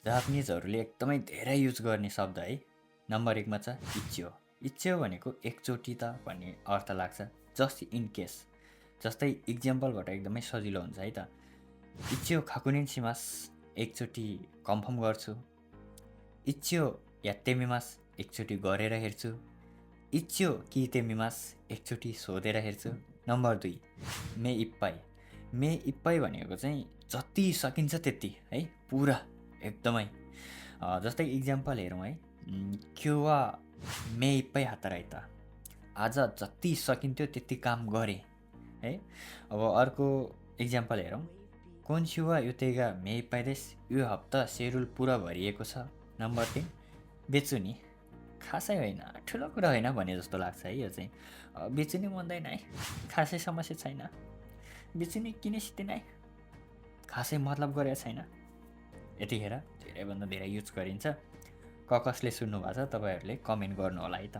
जापानिजहरूले एकदमै धेरै युज गर्ने शब्द है। नम्बर 1मा छ इच्यो। इच्यो भनेको एकचोटि त भन्ने अर्थ लाग्छ, जस्ट इन केस। जस्तै इक्जाम्पलबाट एकदमै सजिलो हुन्छ है त। इच्यो खाकुनिन्सिमास, एकचोटि कन्फर्म गर्छु। इच्यो यात्तेमिमास, एकचोटि गरेर हेर्छु। इच्यो कितेमिमास, एकचोटि सोधेर हेर्छु। नम्बर 2 मे इप्पाई। मे इप्पाई भनेको चाहिँ जति सकिन्छ त्यति है, पुरा एकदमै। जस्तै इक्जाम्पल हेरौँ है। क्युवा मे इप्पाई हाताराइता, आज जति सकिन्थ्यो त्यति काम गरेँ है। अब अर्को इक्जाम्पल हेरौँ। कोन्सिवा युतेगा मे इप्पाई देस, यो हप्ता सेड्युल पुरा भरिएको छ। नम्बर 3 बेच्छु नि, खासै होइन, ठुलो कुरा होइन भने जस्तो लाग्छ है यो चाहिँ। बेच्नु नि मनदैन है, खासै समस्या छैन। बेच्नु नि किनेसिँदैन है, खासै मतलब गरेको छैन। यतिखेर धेरैभन्दा धेरै युज गरिन्छ। कसले सुन्नु भएको छ तपाईँहरूले कमेन्ट गर्नु होला है त।